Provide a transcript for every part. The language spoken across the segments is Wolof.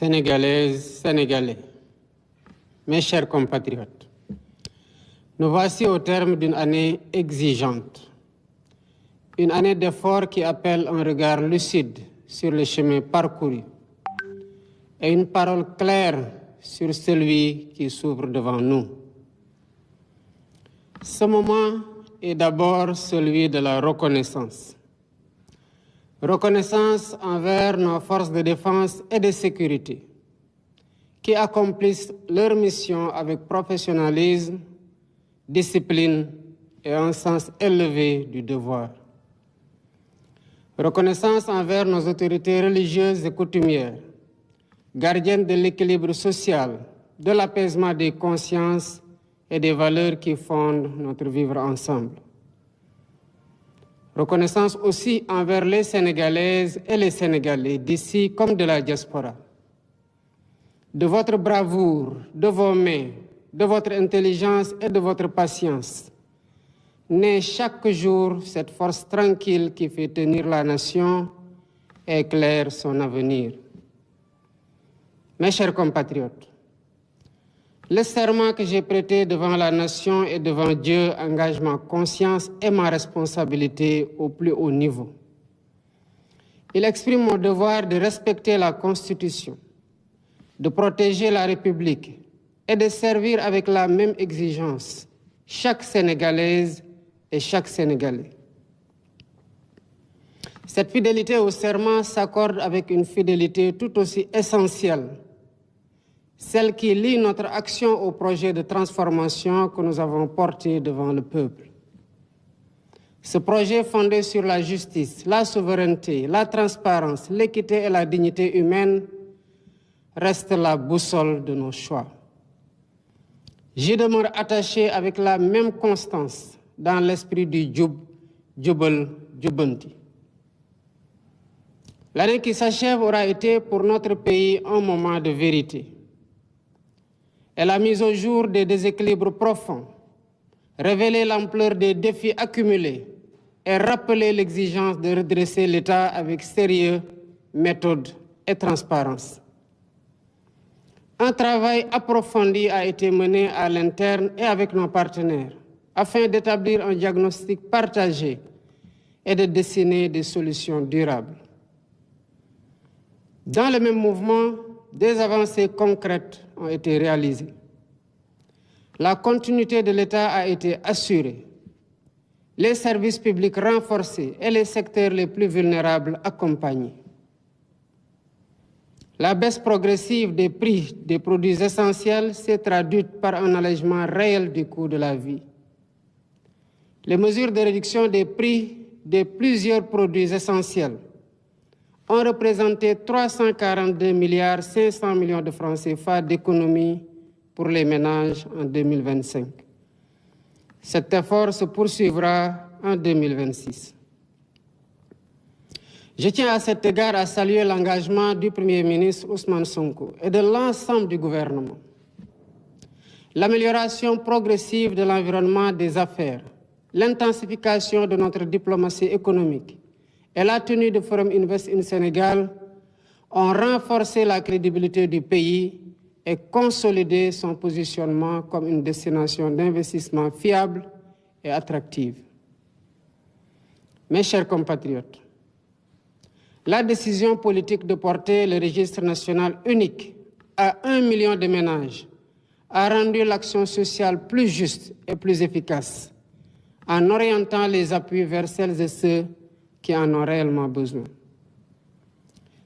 Sénégalaises, Sénégalais, mes chers compatriotes, nous voici au terme d'une année exigeante, une année d'efforts qui appelle un regard lucide sur le chemin parcouru et une parole claire sur celui qui s'ouvre devant nous. Ce moment est d'abord celui de la reconnaissance. Reconnaissance envers nos forces de défense et de sécurité qui accomplissent leur mission avec professionnalisme, discipline et un sens élevé du devoir. Reconnaissance envers nos autorités religieuses et coutumières, gardiennes de l'équilibre social, de l'apaisement des consciences et des valeurs qui fondent notre vivre ensemble. Reconnaissance aussi envers les Sénégalaises et les Sénégalais d'ici comme de la diaspora. De votre bravoure, de vos mains, de votre intelligence et de votre patience, naît chaque jour cette force tranquille qui fait tenir la nation et éclaire son avenir. Mes chers compatriotes, le serment que j'ai prêté devant la nation et devant Dieu engage ma conscience et ma responsabilité au plus haut niveau. Il exprime mon devoir de respecter la Constitution, de protéger la République et de servir avec la même exigence chaque Sénégalaise et chaque Sénégalais. Cette fidélité au serment s'accorde avec une fidélité tout aussi essentielle, celle qui lie notre action au projet de transformation que nous avons porté devant le peuple. Ce projet fondé sur la justice, la souveraineté, la transparence, l'équité et la dignité humaine reste la boussole de nos choix. J'y demeure attaché avec la même constance dans l'esprit du Djoub, Djoubal, Djoubanti. L'année qui s'achève aura été pour notre pays un moment de vérité. Elle a mis au jour des déséquilibres profonds, révélé l'ampleur des défis accumulés et rappelé l'exigence de redresser l'État avec sérieux, méthode et transparence. Un travail approfondi a été mené à l'interne et avec nos partenaires afin d'établir un diagnostic partagé et de dessiner des solutions durables. Dans le même mouvement, des avancées concrètes ont été réalisées. La continuité de l'État a été assurée, les services publics renforcés et les secteurs les plus vulnérables accompagnés. La baisse progressive des prix des produits essentiels s'est traduite par un allègement réel du coût de la vie. Les mesures de réduction des prix de plusieurs produits essentiels ont représenté 342,5 milliards de francs CFA d'économies pour les ménages en 2025. Cet effort se poursuivra en 2026. Je tiens à cet égard à saluer l'engagement du Premier ministre Ousmane Sonko et de l'ensemble du gouvernement. L'amélioration progressive de l'environnement des affaires, l'intensification de notre diplomatie économique et la tenue du Forum Invest in Sénégal ont renforcé la crédibilité du pays et consolidé son positionnement comme une destination d'investissement fiable et attractive. Mes chers compatriotes, la décision politique de porter le registre national unique à 1 million de ménages a rendu l'action sociale plus juste et plus efficace en orientant les appuis vers celles et ceux qui en ont réellement besoin.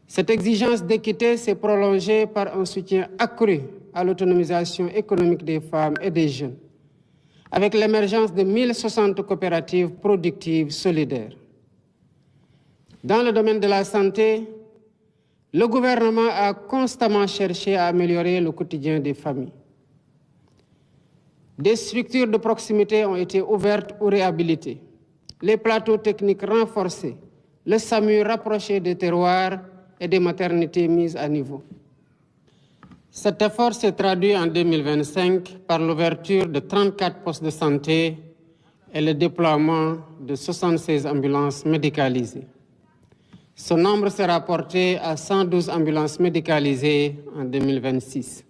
Cette exigence d'équité s'est prolongée par un soutien accru à l'autonomisation économique des femmes et des jeunes, avec l'émergence de 1060 coopératives productives solidaires. Dans le domaine de la santé, le gouvernement a constamment cherché à améliorer le quotidien des familles. Des structures de proximité ont été ouvertes ou réhabilitées, les plateaux techniques renforcés, le SAMU rapproché des terroirs et des maternités mises à niveau. Cet effort s'est traduit en 2025 par l'ouverture de 34 postes de santé et le déploiement de 76 ambulances médicalisées. Ce nombre sera porté à 112 ambulances médicalisées en 2026.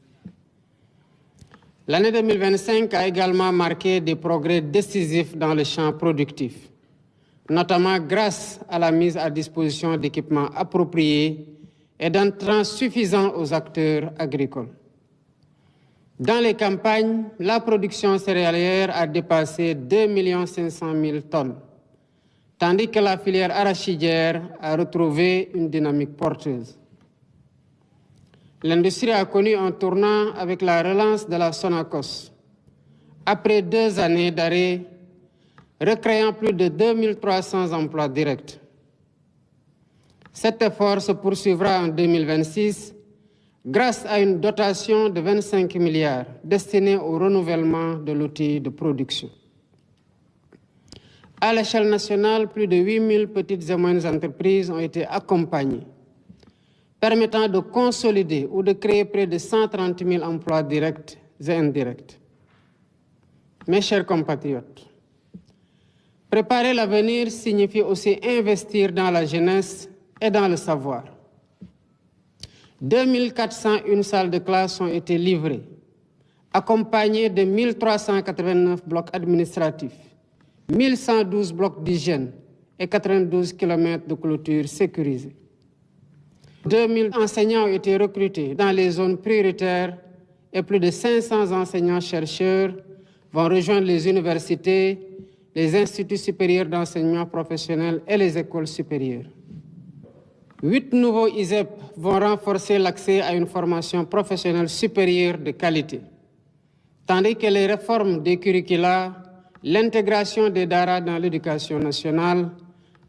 L'année 2025 a également marqué des progrès décisifs dans le champ productif, notamment grâce à la mise à disposition d'équipements appropriés et d'intrants suffisants aux acteurs agricoles. Dans les campagnes, la production céréalière a dépassé 2 500 000 tonnes, tandis que la filière arachidière a retrouvé une dynamique porteuse. L'industrie a connu un tournant avec la relance de la Sonacos. Après 2 années d'arrêt, recréant plus de 2300 emplois directs. Cet effort se poursuivra en 2026 grâce à une dotation de 25 milliards destinée au renouvellement de l'outil de production. À l'échelle nationale, plus de 8 000 petites et moyennes entreprises ont été accompagnées, permettant de consolider ou de créer près de 130 000 emplois directs et indirects. Mes chers compatriotes, préparer l'avenir signifie aussi investir dans la jeunesse et dans le savoir. 2401 salles de classe ont été livrées, accompagnées de 1389 blocs administratifs, 1112 blocs d'hygiène et 92 km de clôture sécurisés. 2000 enseignants ont été recrutés dans les zones prioritaires et plus de 500 enseignants-chercheurs vont rejoindre les universités, les instituts supérieurs d'enseignement professionnel et les écoles supérieures. 8 nouveaux ISEP vont renforcer l'accès à une formation professionnelle supérieure de qualité, tandis que les réformes des curricula, l'intégration des DARA dans l'éducation nationale,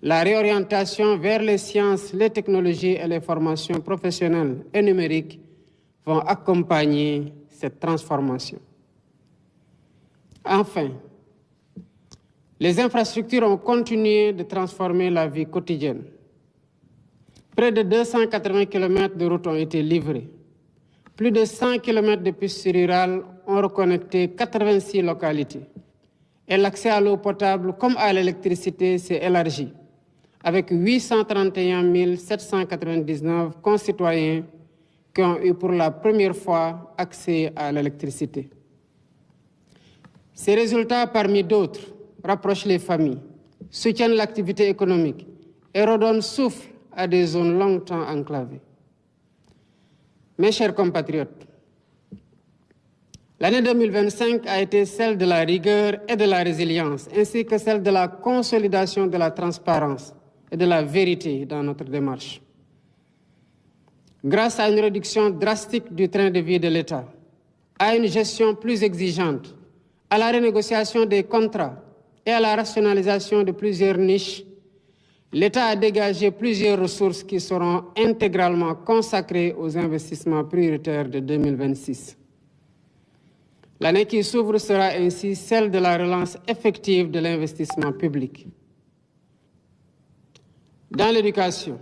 la réorientation vers les sciences, les technologies et les formations professionnelles et numériques vont accompagner cette transformation. Enfin, les infrastructures ont continué de transformer la vie quotidienne. Près de 280 km de routes ont été livrés. Plus de 100 km de pistes rurales ont reconnecté 86 localités. Et l'accès à l'eau potable comme à l'électricité s'est élargi, avec 831 799 concitoyens qui ont eu pour la première fois accès à l'électricité. Ces résultats, parmi d'autres, rapprochent les familles, soutiennent l'activité économique et redonnent souffle à des zones longtemps enclavées. Mes chers compatriotes, l'année 2025 a été celle de la rigueur et de la résilience, ainsi que celle de la consolidation de la transparence et de la vérité dans notre démarche. Grâce à une réduction drastique du train de vie de l'État, à une gestion plus exigeante, à la renégociation des contrats et à la rationalisation de plusieurs niches, l'État a dégagé plusieurs ressources qui seront intégralement consacrées aux investissements prioritaires de 2026. L'année qui s'ouvre sera ainsi celle de la relance effective de l'investissement public. Dans l'éducation,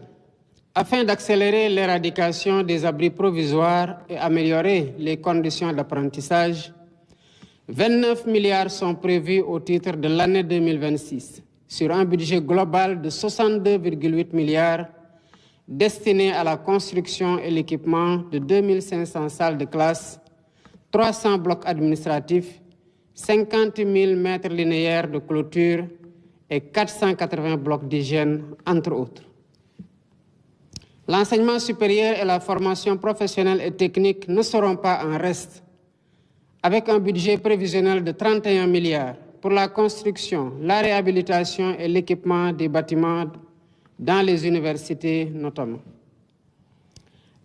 afin d'accélérer l'éradication des abris provisoires et améliorer les conditions d'apprentissage, 29 milliards sont prévus au titre de l'année 2026, sur un budget global de 62,8 milliards destiné à la construction et l'équipement de 2500 salles de classe, 300 blocs administratifs, 50 000 mètres linéaires de clôture et 480 blocs d'hygiène, entre autres. L'enseignement supérieur et la formation professionnelle et technique ne seront pas en reste, avec un budget prévisionnel de 31 milliards pour la construction, la réhabilitation et l'équipement des bâtiments dans les universités notamment.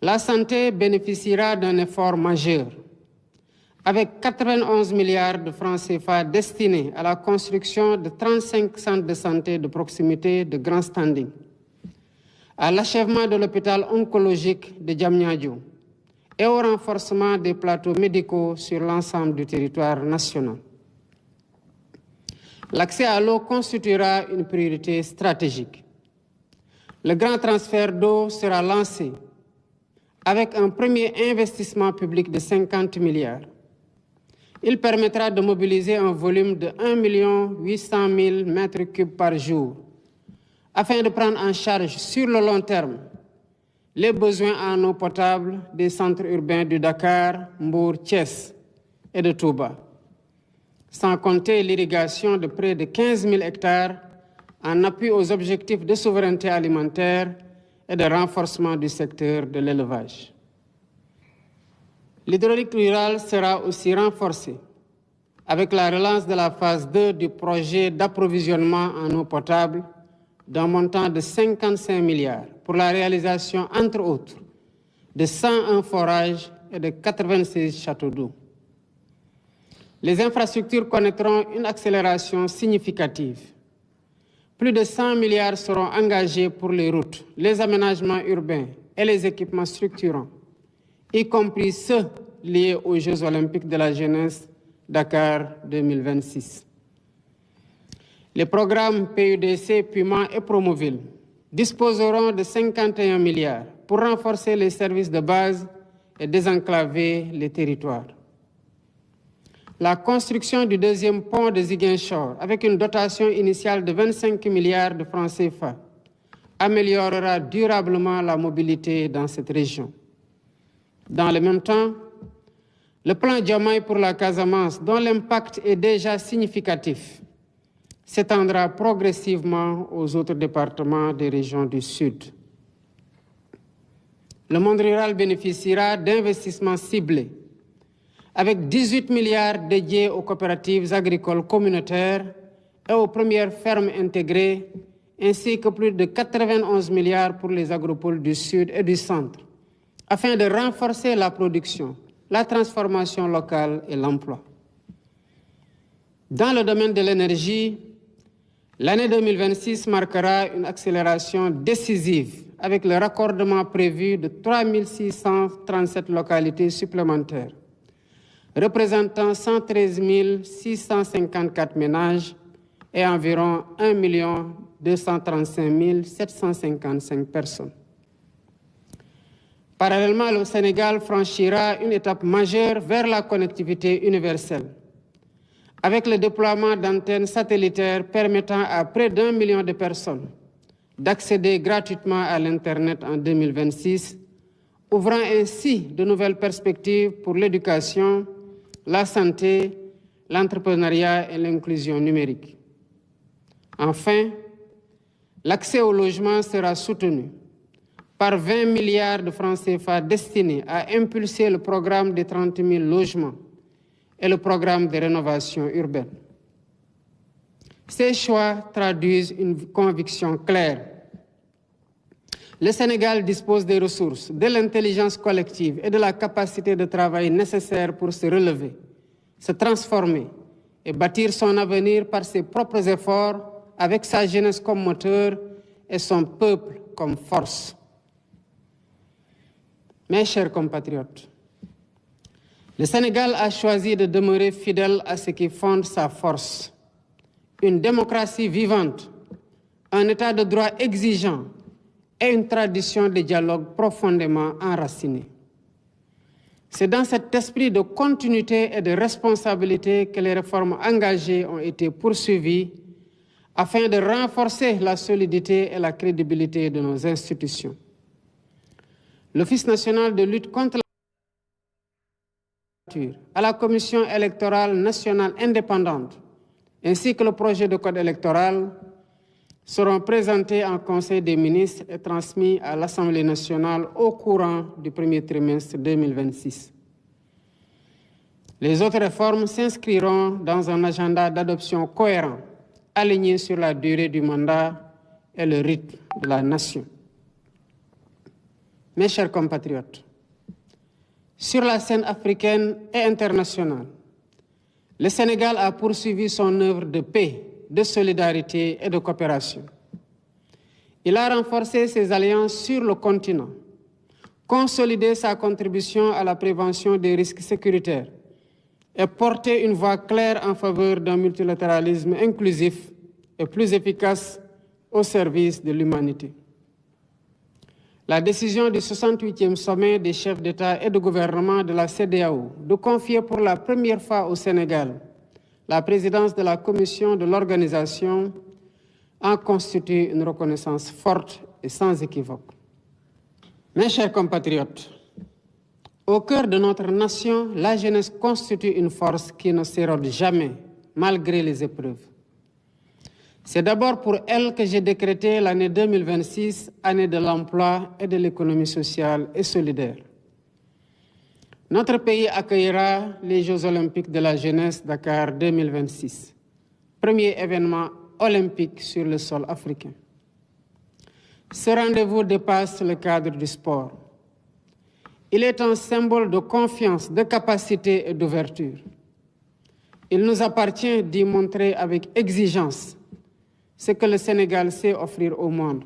La santé bénéficiera d'un effort majeur, avec 91 milliards de francs CFA destinés à la construction de 35 centres de santé de proximité de grand standing, à l'achèvement de l'hôpital oncologique de Diamniadio et au renforcement des plateaux médicaux sur l'ensemble du territoire national. L'accès à l'eau constituera une priorité stratégique. Le grand transfert d'eau sera lancé avec un premier investissement public de 50 milliards. Il permettra de mobiliser un volume de 1 800 000 mètres cubes par jour, afin de prendre en charge sur le long terme les besoins en eau potable des centres urbains de Dakar, Mbour, Thiès et de Touba, sans compter l'irrigation de près de 15 000 hectares en appui aux objectifs de souveraineté alimentaire et de renforcement du secteur de l'élevage. L'hydraulique rurale sera aussi renforcée avec la relance de la phase 2 du projet d'approvisionnement en eau potable d'un montant de 55 milliards pour la réalisation, entre autres, de 101 forages et de 96 châteaux d'eau. Les infrastructures connaîtront une accélération significative. Plus de 100 milliards seront engagés pour les routes, les aménagements urbains et les équipements structurants, y compris ceux liés aux Jeux olympiques de la jeunesse Dakar 2026. Les programmes PUDC, Puma et Promoville disposeront de 51 milliards pour renforcer les services de base et désenclaver les territoires. La construction du deuxième pont de Ziguinchor, avec une dotation initiale de 25 milliards de francs CFA, améliorera durablement la mobilité dans cette région. Dans le même temps, le plan Diomaye pour la Casamance, dont l'impact est déjà significatif, s'étendra progressivement aux autres départements des régions du Sud. Le monde rural bénéficiera d'investissements ciblés, avec 18 milliards dédiés aux coopératives agricoles communautaires et aux premières fermes intégrées, ainsi que plus de 91 milliards pour les agropoles du Sud et du Centre, afin de renforcer la production, la transformation locale et l'emploi. Dans le domaine de l'énergie, l'année 2026 marquera une accélération décisive avec le raccordement prévu de 3 637 localités supplémentaires, représentant 113 654 ménages et environ 1 235 755 personnes. Parallèlement, le Sénégal franchira une étape majeure vers la connectivité universelle, avec le déploiement d'antennes satellitaires permettant à près d'1 million de personnes d'accéder gratuitement à l'Internet en 2026, ouvrant ainsi de nouvelles perspectives pour l'éducation, la santé, l'entrepreneuriat et l'inclusion numérique. Enfin, l'accès au logement sera soutenu par 20 milliards de francs CFA destinés à impulser le programme des 30 000 logements et le programme de rénovation urbaine. Ces choix traduisent une conviction claire. Le Sénégal dispose des ressources, de l'intelligence collective et de la capacité de travail nécessaires pour se relever, se transformer et bâtir son avenir par ses propres efforts, avec sa jeunesse comme moteur et son peuple comme force. Mes chers compatriotes, le Sénégal a choisi de demeurer fidèle à ce qui fonde sa force. Une démocratie vivante, un état de droit exigeant et une tradition de dialogue profondément enracinée. C'est dans cet esprit de continuité et de responsabilité que les réformes engagées ont été poursuivies afin de renforcer la solidité et la crédibilité de nos institutions. L'Office national de lutte contre à la Commission électorale nationale indépendante, ainsi que le projet de code électoral, seront présentés en Conseil des ministres et transmis à l'Assemblée nationale au courant du premier trimestre 2026. Les autres réformes s'inscriront dans un agenda d'adoption cohérent, aligné sur la durée du mandat et le rythme de la nation. Mes chers compatriotes, sur la scène africaine et internationale, le Sénégal a poursuivi son œuvre de paix, de solidarité et de coopération. Il a renforcé ses alliances sur le continent, consolidé sa contribution à la prévention des risques sécuritaires et porté une voix claire en faveur d'un multilatéralisme inclusif et plus efficace au service de l'humanité. La décision du 68e sommet des chefs d'État et de gouvernement de la CEDEAO de confier pour la première fois au Sénégal la présidence de la commission de l'organisation en constitue une reconnaissance forte et sans équivoque. Mes chers compatriotes, au cœur de notre nation, la jeunesse constitue une force qui ne s'érode jamais, malgré les épreuves. C'est d'abord pour elle que j'ai décrété l'année 2026, année de l'emploi et de l'économie sociale et solidaire. Notre pays accueillera les Jeux olympiques de la jeunesse Dakar 2026, premier événement olympique sur le sol africain. Ce rendez-vous dépasse le cadre du sport. Il est un symbole de confiance, de capacité et d'ouverture. Il nous appartient d'y montrer avec exigence ce que le Sénégal sait offrir au monde,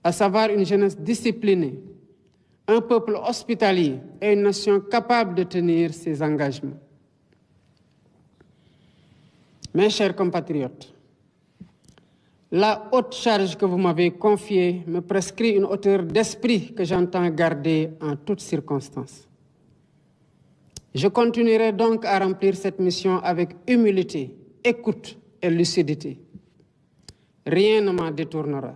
à savoir une jeunesse disciplinée, un peuple hospitalier et une nation capable de tenir ses engagements. Mes chers compatriotes, la haute charge que vous m'avez confiée me prescrit une hauteur d'esprit que j'entends garder en toutes circonstances. Je continuerai donc à remplir cette mission avec humilité, écoute et lucidité. Rien ne m'en détournera.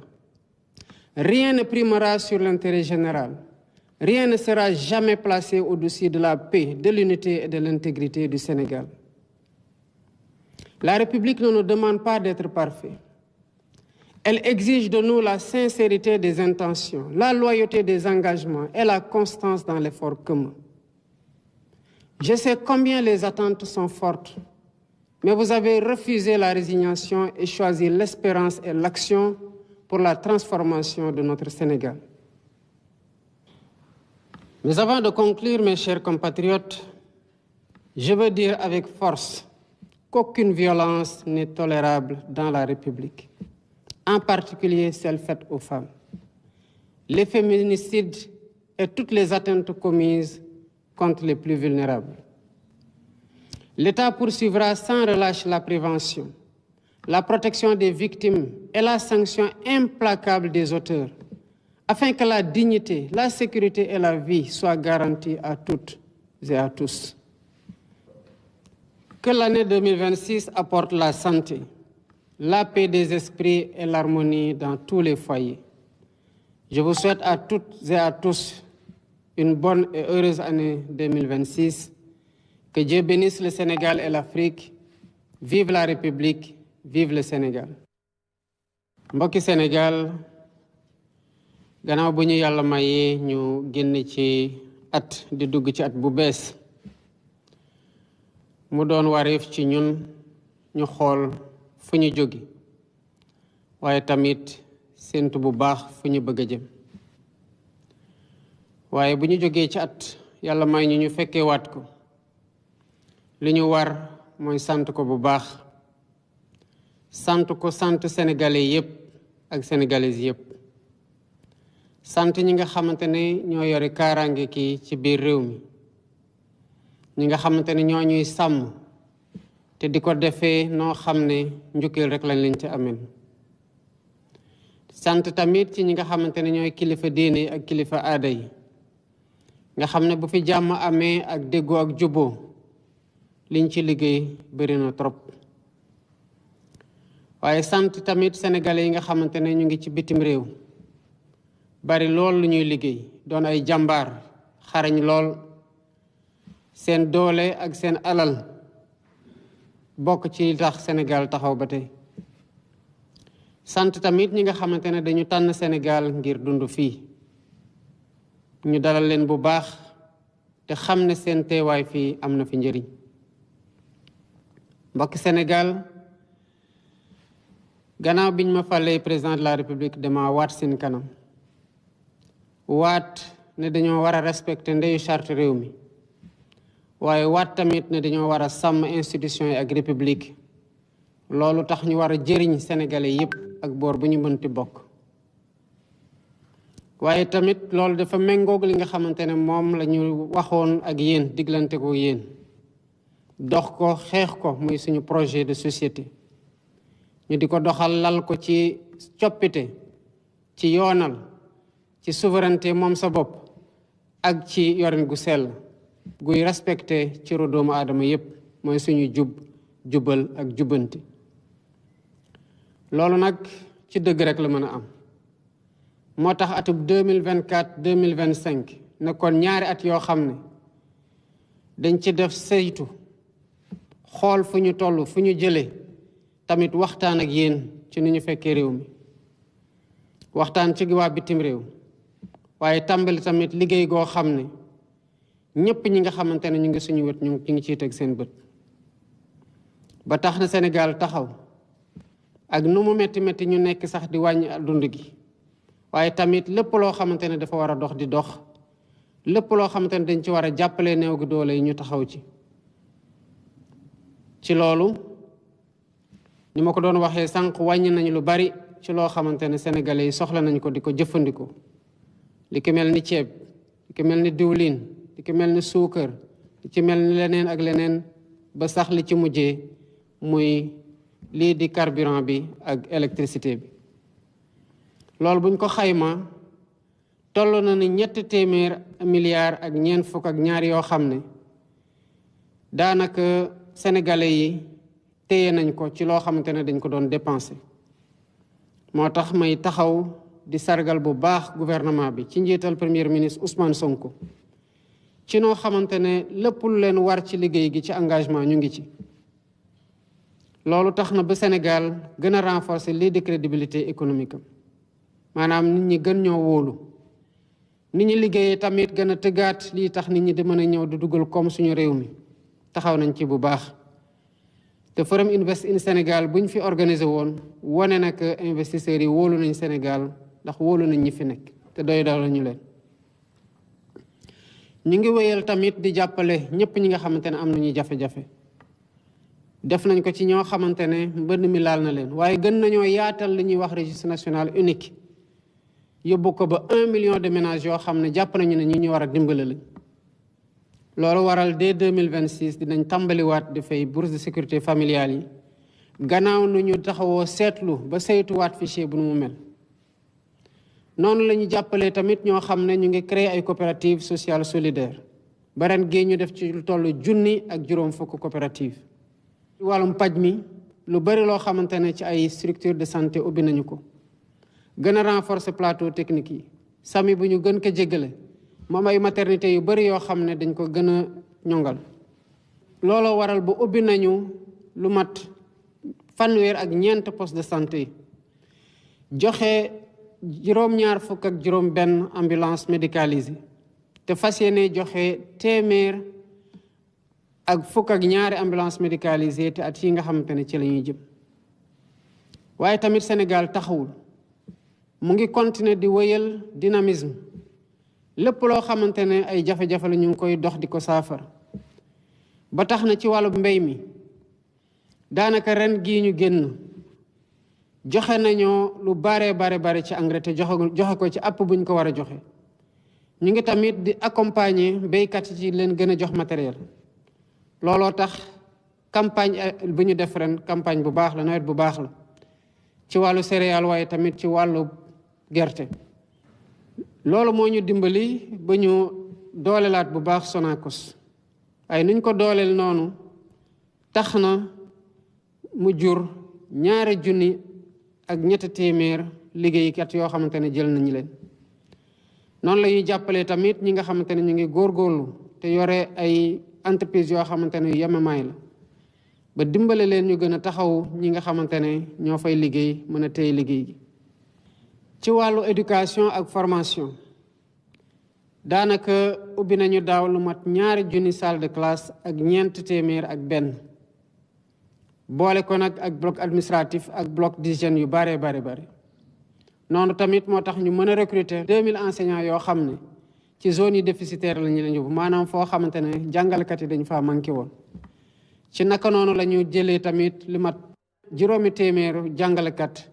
Rien ne primera sur l'intérêt général. Rien ne sera jamais placé au-dessus de la paix, de l'unité et de l'intégrité du Sénégal. La République ne nous demande pas d'être parfaits. Elle exige de nous la sincérité des intentions, la loyauté des engagements et la constance dans l'effort commun. Je sais combien les attentes sont fortes, mais vous avez refusé la résignation et choisi l'espérance et l'action pour la transformation de notre Sénégal. Mais avant de conclure, mes chers compatriotes, je veux dire avec force qu'aucune violence n'est tolérable dans la République, en particulier celle faite aux femmes. Les féminicides et toutes les atteintes commises contre les plus vulnérables. L'État poursuivra sans relâche la prévention, la protection des victimes et la sanction implacable des auteurs, afin que la dignité, la sécurité et la vie soient garanties à toutes et à tous. Que l'année 2026 apporte la santé, la paix des esprits et l'harmonie dans tous les foyers. Je vous souhaite à toutes et à tous une bonne et heureuse année 2026. Que Dieu bénisse le Sénégal et l'Afrique. Vive la République, vive le Sénégal. Mbokki Sénégal, gannaaw bu ñu yàlla mayee ñu génn ci at di dugg ci at bu bees mu doon wareef ci ñun ñu xool fu ñu jóge waaye tamit séentu bu baax fu ñu bëgg a jëm waaye bu ñu jógee ci at yàlla may ñu fekkee waat ko li ñu war mooy sant ko bu baax sant ko sant sénégalais yépp ak sénégalaises yépp sant ñi nga xamante ne ñoo yore kaaraange ki ci biir réew mi ñi nga xamante ne ñoo ñuy sàmm te di ko defee noo xam ne njukkeel rek lañ leen ci ameen sant tamit ci ñi nga xamante ne ñooy kilifa diine ak kilifa aada yi nga xam ne bu fi jàmm amee ak déggoo ak juboo liñ ci liggéey bëri na trop waaye sant tamit sénégalais yi nga xamante ne ñu ngi ci bitim réew bari lool lu ñuy liggéey doon ay jàmbaar xarañ lool seen doole ak seen alal bokk ci tax Sénégal taxaw ba tey sant tamit ñi nga xamante ne dañu tànn Sénégal ngir dund fii ñu dalal leen bu baax te xam ne seen teewaay fii am na fi njëriñ mbokki Sénégal gannaaw biñ ma falee président de la République dama waat seen kanam waat ne dañoo war a respecter ndeyu charte réew mi waaye waat tamit ne dañoo war a sàmm institution yi ak république loolu tax ñu war a jëriñ sénégalais yépp ak boor bu ñu mënti bokk waaye tamit loolu dafa méngoog li nga xamante ne moom la ñu waxoon ak yéen diglante ko yéen dox ko xeex ko muy suñu projet de société ñu di ko doxal lal ko ci coppite ci yoonal ci souveraineté moom sa bopp ak ci yorin gu sell guy respecté ciru doomu aadama yépp mooy suñu jubal ak jubbanti loolu nag ci dëgg rek la mën a am moo tax atub 2024 2025 nekkoon ñaari at yoo xam ne dañ ci def saytu xool fu ñu toll fu ñu jëlee tamit waxtaan ak yéen ci ni ñu fekkee réew mi waxtaan ci waa bitim réew waaye tàmbali tamit liggéey goo xam ne ñëpp ñi nga xamante ne ñu ngi suñu wet ñu ngi ciy teg seen bët ba tax na Sénégal taxaw ak nu mu metti metti ñu nekk sax di wàññi dund gi waaye tamit lépp loo xamante ne dafa war a dox di dox lépp loo xamante ne dañ ci war a jàppale néew gi doole yi ñu taxaw ci loolu ni ma ko doon waxee sànq wàññi nañu lu bari ci loo xamante ne sénégalais yi soxla nañ ko di ko jëfandikoo li ki mel ni ceeb li ki mel ni diwlin li ki mel ni suukar li ci mel ni leneen ak leneen ba sax li ci mujjee muy lii di carburant bi ak électricité bi loolu buñ ko xayma toll na ni 300 milliards ak ñeent fukk ak ñaar yoo xam ne daanaka sénégalais yi téye nañ ko ci loo xamante ne dañ ko doon dépensé moo tax may taxaw di sargal bu baax gouvernement bi ci njiital premier ministre Ousmane Sonko ci noo xamante ne lépp lu leen war ci liggéey gi ci engagement ñu ngi ci loolu tax na ba Sénégal gën a renforcer lii di crédibilité économique am maanaam nit ñi gën ñoo wóolu nit ñi liggéeyee tamit gën a tëggaat lii tax nit ñi di mën a ñëw di dugal comme suñu réew mi taxaw nañ ci bu baax te Forum Invest in Sénégal buñ fi organisé woon wane na que investisseurs yi wóolu nañ Sénégal ndax wóolu nañ ñi fi nekk te doy daal la ñu leen ñu ngi wéyal tamit di jàppale ñëpp ñi nga xamante ne am nañu jafe-jafe def nañ ko ci ñoo xamante ne mbënn mi laal na leen waaye gën nañoo yaatal li ñuy wax registre national unique yóbbu ko ba 1 million de ménages yoo xam ne jàpp nañu ne ñi ñu war a dimbale lañ loolu waral dès 2026 dinañ tàmbaliwaat di fay bourse de sécurité familiale yi gannaaw nu ñu taxawoo seetlu ba saytuwaat fichier bu nu mu mel noonu la ñu jàppalee tamit ñoo xam ne ñu ngi créer ay coopérative sociale solidaire ba ren gii ñu def ci lu toll 1,000 ak juróom fukk coopérative wàllum paj mi lu bari loo xamante ne ci ay structure de santé ubbi nañu ko gën a renforcer plateau technique yi sami bu ñu gën ko jéggale moom ay maternité yu bari yoo xam ne dañ ko gën a ñongal looloo waral bu ubbi nañu lu mat fanweer poste de santé joxe juróom-ñaar fukk ak juróom benn ambulance médicalisée te fas yéene joxe téeméer ak fukk ak ñaari ambulance médicalisée te at yi nga xamante ne ci la ñuy jëm waaye tamit Sénégal taxawul mu ngi continuer di wëyal dynamisme lépp loo xamante ne ay jafe-jafe la ñu ngi koy dox di ko saafara ba tax na ci wàllu mbéy mi daanaka ren gii ñu génn joxe nañoo lu bare ci engrais te joxe ko ci app buñ ko war a joxe ñu ngi tamit di accompagner béykat yi ci leen gën a jox matériel looloo tax campagne bu ñu def ren campagne bu baax la nawet bu baax la ci wàllu céréales waaye tamit ci wàllu gerte loolu moo ñu dimbali ba ñu doolelaat bu baax Sonacos waaye nuñ ko dooleel noonu tax na mu jur 2,000 ak 300 liggéeykat yoo xamante ne jël nañu leen noonu la ñuy jàppalee tamit ñi nga xamante ne ñu ngi góorgóorlu te yore ay entreprise yoo xamante ne yemamaay la ba dimbale leen ñu gën a taxaw ñi nga xamante ne ñoo fay liggéey mën a téye liggéey gi ci wàllu éducation ak formation daanaka ubbi nañu daaw lu mat 2,000 salle de classe ak 400 ak benn boole ko nag ak bloc administratif ak bloc d'hygiène yu bare noonu tamit moo tax ñu mën a recruter 2,000 enseignants yoo xam ne ci zone yi déficitaire la ñu leen yóbbu maanaam foo xamante ne jàngalekat yi dañu faa manqué woon ci naka noonu la ñu jëlee tamit lu mat 800 jàngalekat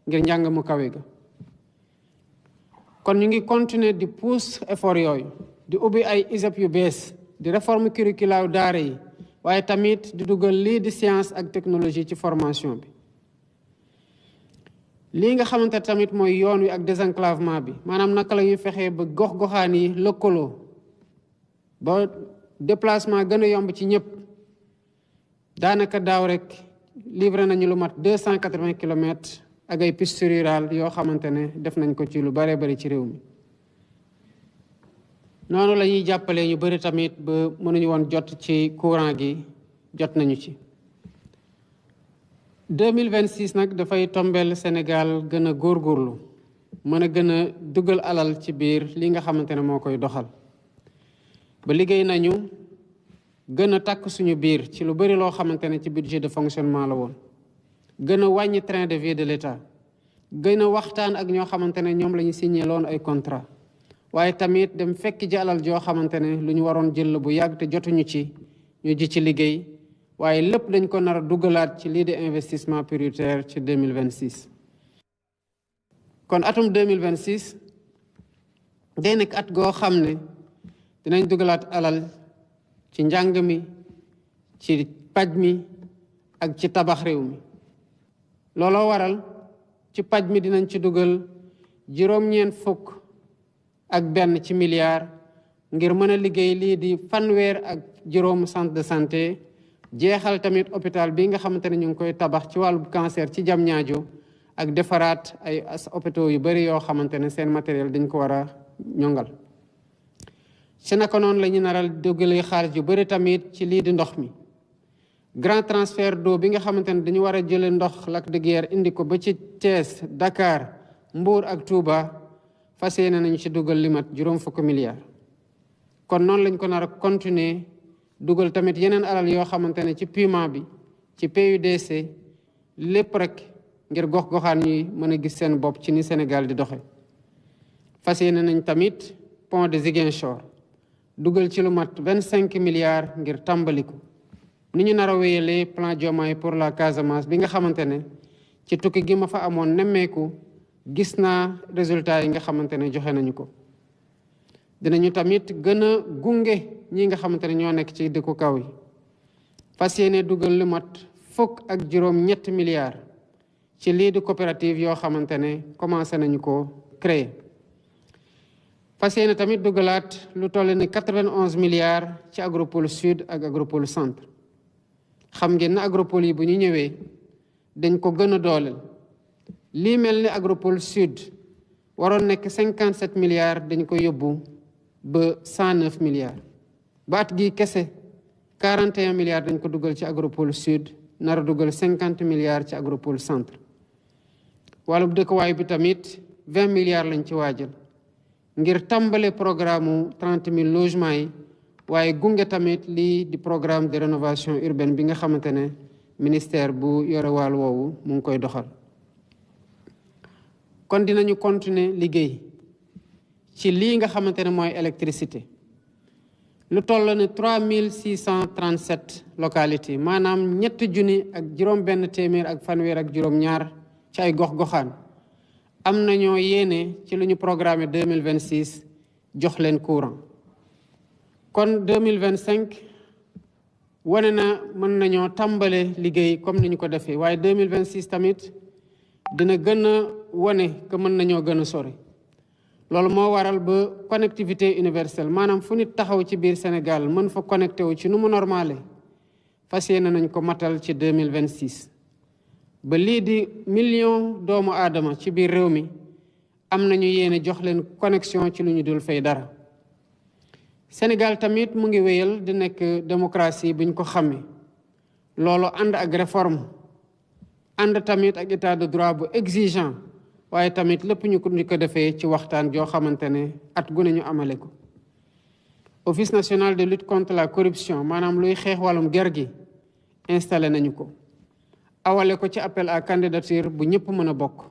ngir njàng mu kawe ga kon ñu ngi continuer di pousse effort yooyu di ubbi ay ISEP yu bees di réforme curriculaire daara yi waaye tamit di dugal lii di science ak technologie ci formation bi lii nga xamante tamit mooy yoon wi ak désenclavement bi maanaam naka la ñuy fexee ba gox-goxaan yi lëkkaloo ba déplacement gën a yomb ci ñëpp daanaka daaw rek livré nañu lu mat 280 kilomètres ak ay piste rurale yoo xamante ne def nañ ko ci lu bare bari ci réew mi. noonu la ñuy jàppale ñu bari tamit ba mënuñu woon jot ci courant gi jot nañu ci. 2026 nag dafay tombeel Sénégal gën a góorgóorlu mën a gën a dugal alal ci biir li nga xamante ne moo koy doxal ba liggéey nañu gën a takk suñu biir ci lu bari loo xamante ne ci budget de fonctionnement la woon gën a wàññi train de vie de l'État gën a waxtaan ak ñoo xamante ne ñoom la ñu signé loon ay contrat waaye tamit dem fekk ji alal joo xamante ne lu ñu waroon jël bu yàgg te jotuñu ci ñu ji ci liggéey waaye lépp dañ ko nar a dugalaat ci lii de investissement prioritaire ci 2026. kon atum 2026 day nekk at goo xam ne dinañ dugalaat alal ci njàng mi ci paj mi ak ci tabax réew mi. looloo waral ci paj mi dinañ ci dugal juróom-ñeent fukk ak benn ci milliards ngir mën a liggéey lii di fanweer ak juróom centre de santé. jeexal tamit hôpital bi nga xamante ne ñu ngi koy tabax ci wàllu cancer ci Diamniadio ak defaraat ay hôpitaux yu bari yoo xamante ne seen matériel dañ ko war a ñongal. ci naka noonu la ñu naral dugalee xaalis yu bari tamit ci lii di ndox mi. grand transfert d'eau bi nga xamante ne dañu war a jëlee ndox Lac de Guiers indi ko ba ci Thiès Dakar Mbour ak Touba fas yéene nañu ci dugal li mat juróom fukki milliards. kon noonu lañ ko nar a continuer. dugal tamit yeneen alal yoo xamante ne ci PUMA bi ci PUDC lépp rek ngir gox-goxaan yi mën a gis seen bopp ci ni Sénégal di doxe fas yéene nañ tamit pont de Ziguinchor dugal ci lu mat 25 milliards ngir tàmbaliku ni ñu nar a wéyalee plan Diomaye pour la Casamance bi nga xamante ne ci tukki gi ma fa amoon nemmeeku gis naa résultat yi nga xamante ne joxe nañu ko. dinañu tamit gën a gunge ñi nga xamante ne ñoo nekk ci dëkku kaw yi fas yéene dugal lu mat fukk ak juróom-ñetti milliards ci lii di coopérative yoo xamante ne commencé nañu ko créer fas yéene tamit dugalaat lu toll ni 91 milliards ci agropole sud ak agropole centre. xam ngeen na agropole yi bu ñu ñëwee dañ ko gën a dooleel lii mel ni agropole sud waroon nekk 57 milliards dañ ko yóbbu ba 109 milliards ba at gii kese 41 milliards dañ ko dugal ci agropole sud nar a dugal 50 milliards ci agropole centre. wàllu dëkkuwaay bi tamit 20 milliards lañ ci waajal ngir tàmbale programme 30 000 logements yi waaye gunge tamit lii di programme de rénovation urbaine bi nga xamante ne ministère bu yore wàll woowu mu ngi koy doxal. kon dinañu continuer liggéey ci lii nga xamante ne mooy électricité lu toll ne 3637 localités maanaam 3 ak juróom benn téeméer ak fanweer ak juróom-ñaar ci ay gox-goxaan am nañoo yéene ci lu ñu programmé 2026 jox leen courant. kon 2025 wane na mën nañoo tàmbale liggéey comme ni ñu ko defee waaye 2026 tamit dina gën a wane que mën nañoo gën a sori. loolu moo waral ba connectivité universelle maanaam fu nit taxaw ci biir Sénégal mën fa connecté wu ci nu mu normale fas yéene nañ ko matal ci 2026. ba lii di million doomu aadama ci biir réew mi am nañu yéene jox leen connexion ci lu ñu dul fay dara. Sénégal tamit mu ngi wéyal di nekk démocratie buñ ko xamee loolu ànd ak réforme ànd tamit ak état de droit bu exigeant waaye tamit lépp ñu ko defee ci waxtaan joo xamante ne at gu ne ñu amale ko. Office national de lutte contre la corruption maanaam luy xeex wàllum ger gi installé nañu ko awale ko ci appel à candidature bu ñëpp mën a bokk.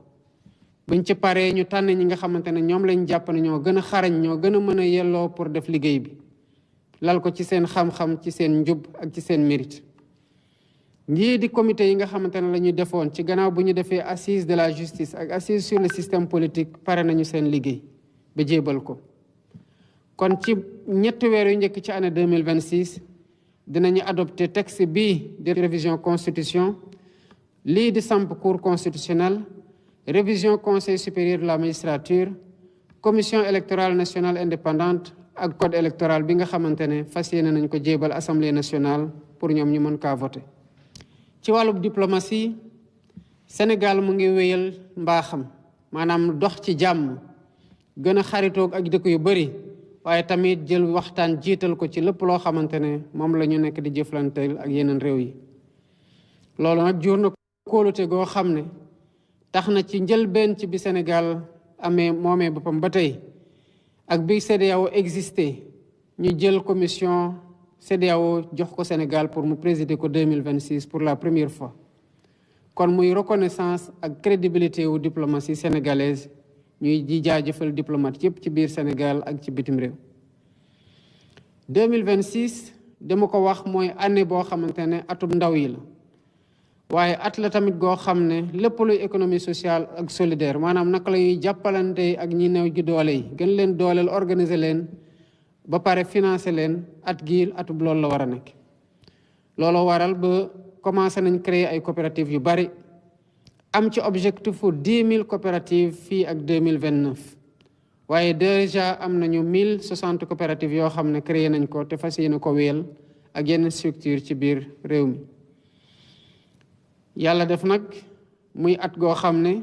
buñ ci paree ñu tànn ñi nga xamante ne ñoom lañ jàpp ne ñoo gën a xarañ ñoo gën a mën a yelloo pour def liggéey bi lal ko ci seen xam-xam ci seen njub ak ci seen mérite. ñii di comité yi nga xamante ne la ñu defoon ci gannaaw bu ñu defee assise de la justice ak assise sur le système politique pare nañu seen liggéey ba jébal ko. kon ci ñetti weer yu njëkk ci année 2026 dinañu adopté texte bii de révision constitution lii di samp cour constitutionnelle révision conseil supérieur de la magistrature commission électorale nationale indépendante ak code électoral bi nga xamante ne fas yéene nañ ko jébal assemblée nationale pour ñoom ñu mën kaa voter. ci wàllub diplomatie Sénégal mu ngi wéyal mbaaxam maanaam dox ci jàmm gën a xaritoog ak dëkk yu bari waaye tamit jël waxtaan jiital ko ci lépp loo xamante ne moom la ñu nekk di jëflanteel ak yeneen réew yi. loolu nag jur na kóolute goo xam ne tax na ci njëlbeen ci bi Sénégal moomee boppam ba tey ak bi CEDEAO existé ñu jël commission CEDEAO jox ko Sénégal pour mu présider ko 2026 pour la première fois. kon muy reconnaissance ak crédibilité wu diplomatie sénégalaise ñuy di jaajëfal diplomate yépp ci biir Sénégal ak ci bitim réew. 2026 dama ko wax mooy année boo xamante ne atum ndaw yi la waaye at la tamit goo xam ne lépp luy économie sociale ak solidaire maanaam naka la ñuy jàppalante ak ñi néew ji doole yi gën leen dooleel organiser leen ba pare financer leen at gii atub loolu la war a nekk. looloo waral ba commencé nañ créer ay coopératives yu bari am ci objectif fu 10 000 coopératives fii ak 2029 waaye déjà am nañu 1060 coopératives yoo xam ne créé nañ ko te fas yéene ko wéyal ak yenn structure ci biir réew mi. yàlla def nag muy at goo xam ne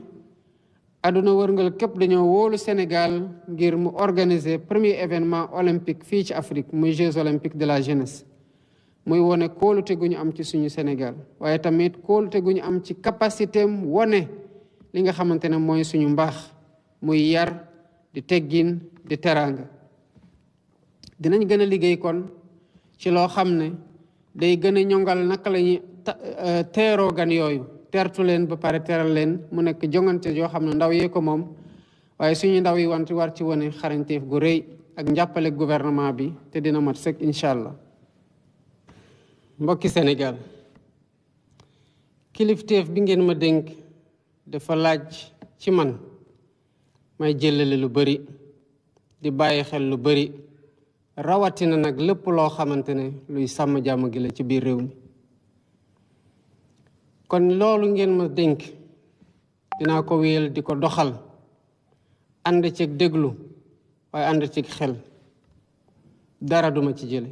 àdduna wërngal képp dañoo wóolu Sénégal ngir mu organiser premier événement olympique fii ci Afrique muy Jeux olympiques de la jeunesse. muy wone kóolute gu ñu am ci suñu Sénégal waaye tamit kóolute gu ñu am ci capacité am wone li nga xamante ne mooy suñu mbaax muy yar di teggin di teraanga. dinañ gën a liggéey kon ci loo xam ne day gën a ñongal naka la ñuy teeroo gan yooyu tertu leen ba pare teral leen mu nekk jongante yoo xam ne ndaw yee ko moom waaye suñu ndaw yi wante war ci wone xarañteef gu rëy ak njàppale gouvernement bi te dina mat sëkk incha allah. mbokki Sénégal kilifteef bi ngeen ma dénk dafa laaj ci man may jëlale lu bari di bàyyi xel lu bari rawatina nag lépp loo xamante ne luy sàmm jàmm gi la ci biir réew mi. kon loolu ngeen ma dénk dinaa ko wéyal di ko doxal ànd ceeg déglu waaye ànd ceeg xel dara duma ci jële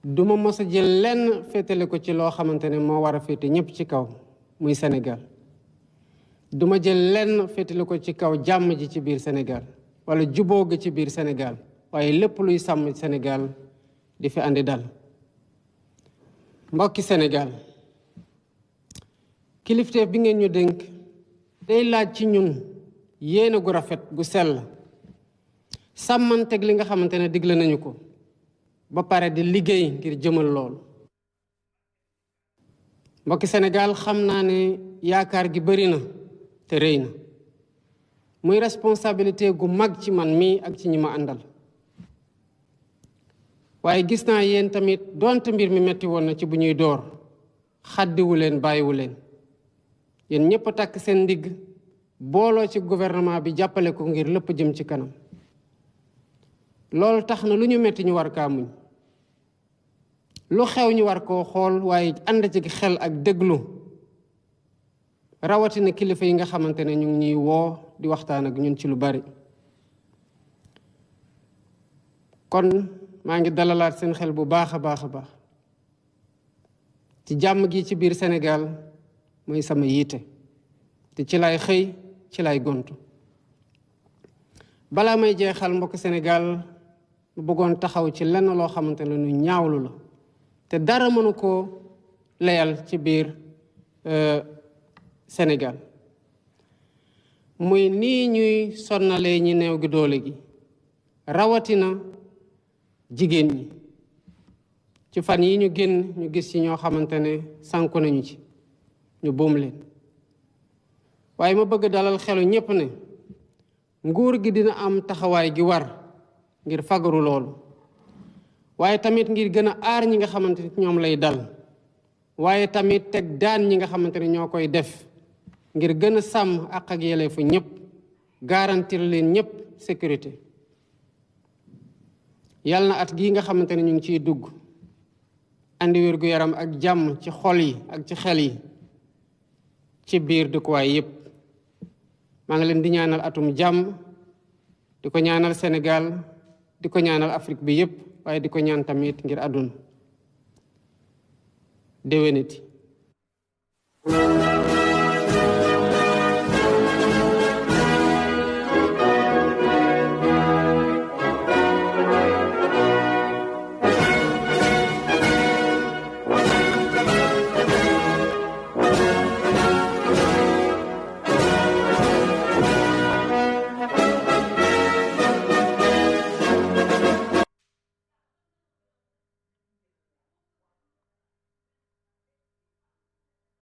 duma mos a jël lenn féetale ko ci loo xamante ne moo war a féete ñëpp ci kaw muy Sénégal duma jël lenn féetale ko ci kaw jàmm ji ci biir Sénégal wala jubóo gi ci biir Sénégal waaye lépp luy sàmm Sénégal di fi andi dal. mbokki Sénégal kilifteef bi ngeen ñu dénk day laaj ci ñun yéene gu rafet gu sell sàmmanteeg li nga xamante ne digle nañu ko ba pare di liggéey ngir jëmal loolu. mbokki Sénégal xam naa ne yaakaar gi bari na te rëy na muy responsabilité gu mag ci man mii ak ci ñi ma àndal waaye gis naa yéen tamit donte mbir mi metti woon na ci bu ñuy door xaddiwu leen bàyyiwu leen yéen ñëpp a takk seen ndigg booloo ci gouvernement bi jàppale ko ngir lépp jëm ci kanam. loolu tax na lu ñu metti ñu war kaa muñ lu xew ñu war koo xool waaye ànd ci xel ak déglu rawatina kilifa yi nga xamante ne ñu ngi ñuy woo di waxtaan ak ñun ci lu bari. kon maa ngi dalalaat seen xel bu baax a baax a baax ci jàmm gi ci biir Sénégal mooy sama yiite te ci lay xëy ci lay gontu. balaa may jeexal mbokk Sénégal mu bëggoon taxaw ci lenn loo xamante ne lu ñaawlu la te dara mënu koo layal ci biir Sénégal muy nii ñuy sonnalee ñi néew gi doole gi rawatina jigéen ñi. ci fan yi ñu génn ñu gis ci ñoo xamante ne sànku nañu ci ñu boom leen waaye ma bëgg dalal xelu ñépp ne nguur gi dina am taxawaay gi war ngir fagaru loolu waaye tamit ngir gën a aar ñi nga xamante ne ñoom lay dal waaye tamit teg daan ñi nga xamante ne ñoo koy def ngir gën a sàmm àq ak yelleefu ñépp garantir leen ñépp sécurité. yàlla na at gii nga xamante ne ñu ngi ciy dugg andi wér gu yaram ak jàmm ci xol yi ak ci xel yi ci biir dëkkuwaay yépp. maa ngi leen di ñaanal atum jàmm di ko ñaanal Sénégal di ko ñaanal Afrique bi yépp waaye di ko ñaan tamit ngir àdduna déwéniti